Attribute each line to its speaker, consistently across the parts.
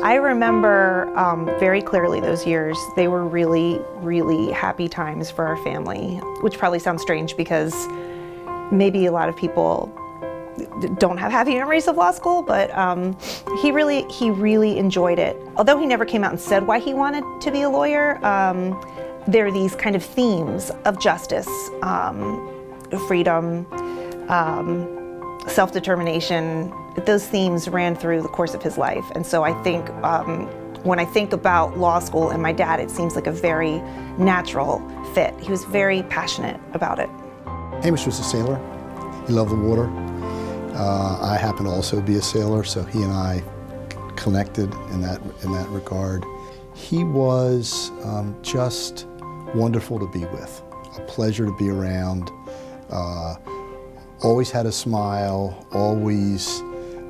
Speaker 1: I remember very clearly those years. They were really, really happy times for our family, which probably sounds strange because maybe a lot of people don't have happy memories of law school, but he really enjoyed it. Although he never came out and said why he wanted to be a lawyer, there are these kind of themes of justice, freedom, self-determination. Those themes ran through the course of his life. And so I think when I think about law school and my dad, it seems like a very natural fit. He was very passionate about it.
Speaker 2: Hamish was a sailor. He loved the water. I happen to also be a sailor, so he and I connected in that regard. He was just wonderful to be with, a pleasure to be around. Always had a smile, always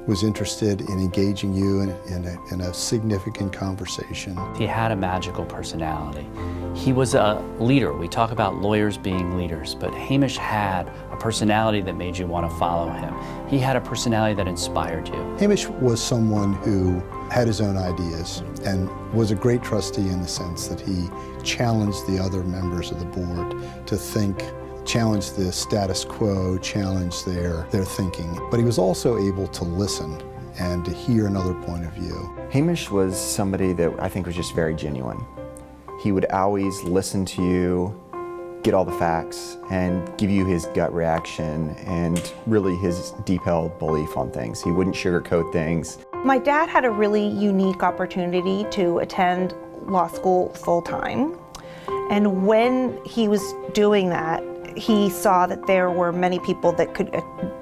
Speaker 2: was interested in engaging you in a significant conversation.
Speaker 3: He had a magical personality. He was a leader. We talk about lawyers being leaders, but Hamish had a personality that made you want to follow him. He had a personality that inspired you.
Speaker 2: Hamish was someone who had his own ideas and was a great trustee in the sense that he challenged the other members of the board to think, challenge the status quo, challenge their thinking. But he was also able to listen and to hear another point of view.
Speaker 4: Hamish was somebody that I think was just very genuine. He would always listen to you, get all the facts, and give you his gut reaction and really his deep-held belief on things. He wouldn't sugarcoat things.
Speaker 1: My dad had a really unique opportunity to attend law school full-time. And when he was doing that, he saw that there were many people that could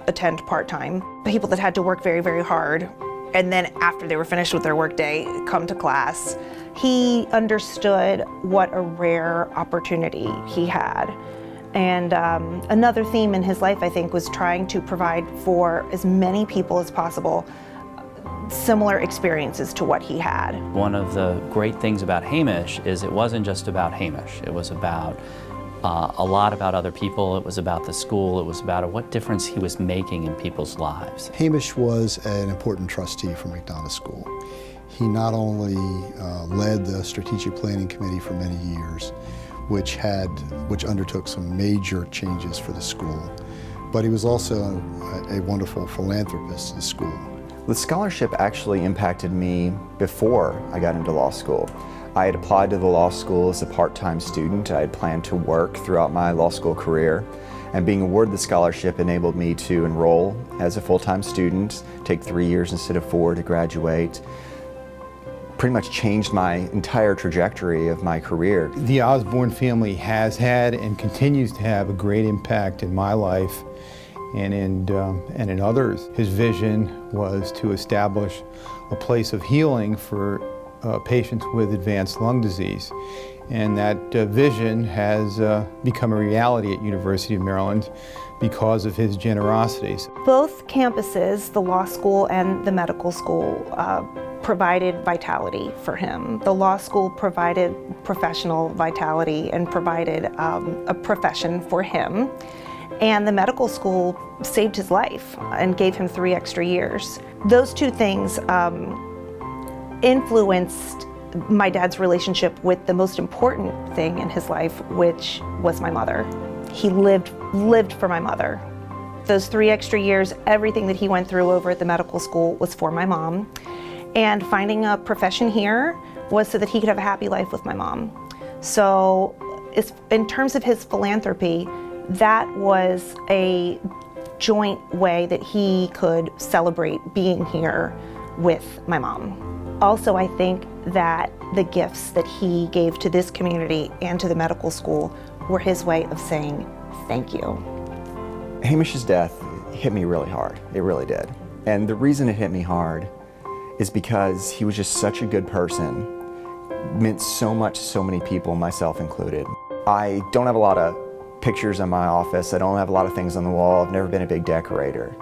Speaker 1: attend part-time, people that had to work very, very hard, and then after they were finished with their workday, come to class. He understood what a rare opportunity he had. And another theme in his life, I think, was trying to provide for as many people as possible similar experiences to what he had.
Speaker 3: One of the great things about Hamish is it wasn't just about Hamish. It was about a lot about other people. It was about the school. It was about what difference he was making in people's lives.
Speaker 2: Hamish was an important trustee for McDonough School. He not only led the strategic planning committee for many years, which undertook some major changes for the school, but he was also a wonderful philanthropist to the school.
Speaker 4: The scholarship actually impacted me before I got into law school. I had applied to the law school as a part-time student. I had planned to work throughout my law school career, and being awarded the scholarship enabled me to enroll as a full-time student, take 3 years instead of 4 to graduate. Pretty much changed my entire trajectory of my career.
Speaker 5: The Osborne family has had and continues to have a great impact in my life and in others. His vision was to establish a place of healing for patients with advanced lung disease. And that vision has become a reality at University of Maryland because of his generosities.
Speaker 1: Both campuses, the law school and the medical school, provided vitality for him. The law school provided professional vitality and provided a profession for him. And the medical school saved his life and gave him 3 extra years. Those two things influenced my dad's relationship with the most important thing in his life, which was my mother. He lived for my mother. Those 3 extra years, everything that he went through over at the medical school was for my mom. And finding a profession here was so that he could have a happy life with my mom. So in terms of his philanthropy, that was a joint way that he could celebrate being here with my mom. Also, I think that the gifts that he gave to this community and to the medical school were his way of saying thank you.
Speaker 4: Hamish's death hit me really hard. It really did. And the reason it hit me hard is because he was just such a good person, meant so much to so many people, myself included. I don't have a lot of pictures in my office. I don't have a lot of things on the wall. I've never been a big decorator.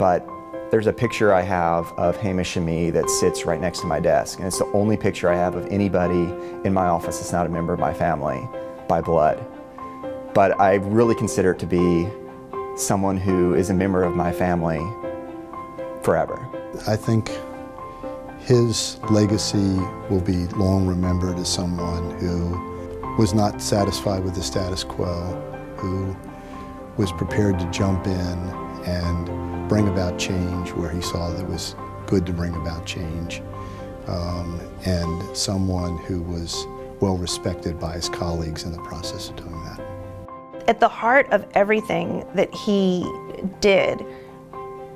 Speaker 4: But there's a picture I have of Hamish and me that sits right next to my desk. And it's the only picture I have of anybody in my office that's not a member of my family by blood. But I really consider it to be someone who is a member of my family forever.
Speaker 2: I think his legacy will be long remembered as someone who was not satisfied with the status quo, who was prepared to jump in and bring about change where he saw that it was good to bring about change, and someone who was well respected by his colleagues in the process of doing that.
Speaker 1: At the heart of everything that he did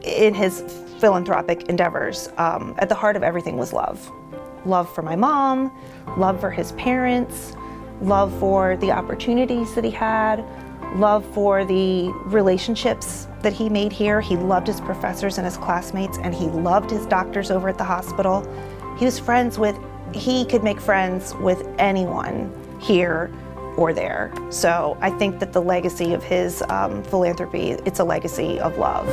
Speaker 1: in his philanthropic endeavors, at the heart of everything was love. Love for my mom, love for his parents, love for the opportunities that he had, love for the relationships that he made here. He loved his professors and his classmates, and he loved his doctors over at the hospital. He could make friends with anyone here or there. So I think that the legacy of his philanthropy, it's a legacy of love.